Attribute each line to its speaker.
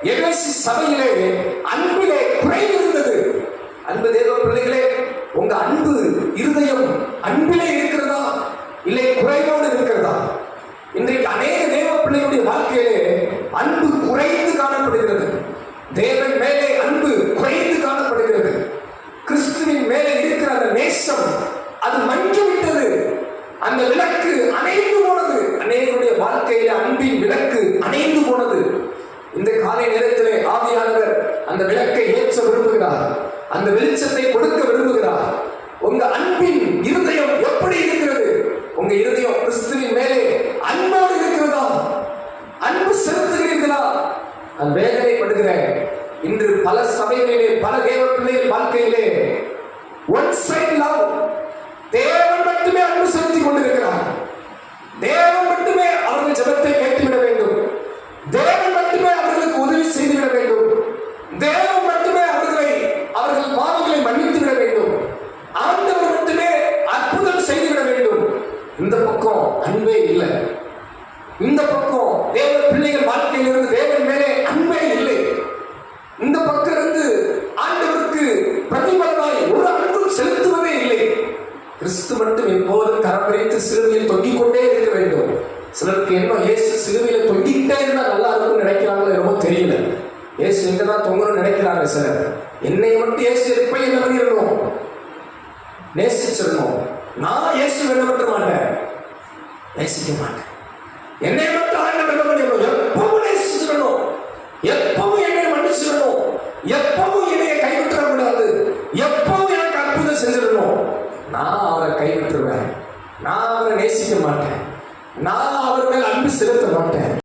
Speaker 1: எபேசு சபையிலே அன்பிலே குறைவு இருந்தது. அன்பு தேவ பிள்ளைகளே, உங்க அன்பு இருதயம் அன்பிலே இருக்கிறதா இல்லை குறைவோடு இருக்கிறதா? இன்றைக்கு அநேக தேவ பிள்ளைகளுடைய வாழ்க்கையிலே அன்பு குறைந்து காணப்படுகிறது. தேவன் மேலே அன்பு குறைந்து காணப்படுகிறது. கிறிஸ்துவின் மேலே இருக்கிற அந்த நேசம் அது மங்கி விட்டது. அந்த விளக்கு அணைந்து போனது. அநேகருடைய வாழ்க்கையில அன்பின் விளக்கு அணைந்து போனது. இந்த காலை நேரத்திலே ஆவியானவர் அந்த விளக்கை ஏற்ற விரும்புகிறார். அந்த வெளிச்சத்தை கொடுக்க விரும்புகிறார். உங்க அன்பின் இருதயம் எப்படி இருக்கிறது? உங்க இருதயம் கிறிஸ்துவின் மேலே அன்போடு இருக்கிறதா? அன்பு செலுத்துகிறீர்களா? நான் வேதனைப்படுகிறேன். இன்று பல சபைகளிலே பல தேவ பிள்ளைகள் வாழ்க்கையிலே ஒன் சைடு லவ், தேவன் மட்டுமே அன்பு செலுத்திக் கொண்டிருக்கிறார். தேவன் மட்டுமே அவர்கள் ஜெபத்தை கேட்டுவிட வேண்டும். தேவன் மட்டுமே அவர்களுக்கு உதவி செய்துவிட வேண்டும். தேவன் மட்டுமே அவர்கள் பாவங்களை மன்னித்து விட வேண்டும். ஆண்டவர் மட்டுமே அற்புதம் செய்துவிட வேண்டும். இந்த பக்கம் அன்பே இல்லை. இந்த பக்கம் தேவ பிள்ளைகள் வாழ்க்கையிலிருந்து தேவன் மேலே அன்பே இல்லை. இந்த பக்கம் இருந்து ஆண்டவருக்கு பிரதிபலனாய் ஒரு அன்பும் செலுத்துவதே இல்லை. கிறிஸ்து மட்டும் எப்போதும் கரவரைத்து சிலுவையில் தொங்கிக் கொண்டே இருக்க வேண்டும். சிலருக்கு என்ன இயேசு சிலுவையில தொங்கிக்கிட்டே இருந்தா நல்லா இருக்கும்னு நினைக்கிறாங்களோ என்னமோ தெரியல. இயேசு எங்கதான் தொங்கணும்னு நினைக்கிறாங்க சார். என்னை மட்டும் இயேசு எப்ப என்ன பண்ணிடணும், நேசிச்சிடணும். நான் இயேசு என்ன பண்ண மாட்டேன், நேசிக்க மாட்டேன். என்னை மட்டும் ஆண்டவர் என்ன பண்ணிடணும், எப்பவும் நேசிச்சிடணும், எப்பவும் என்னை மன்னிச்சிடணும், எப்பவும் என்னைய கைவிட்டுறக்கூடாது, எப்பவும் எனக்கு அற்புதம் செஞ்சிடணும். நான் அவரை கைவிட்டுருவேன். நான் அவரை நேசிக்க மாட்டேன். நான் அவர் மேல் அன்பு செலுத்த மாட்டேன்.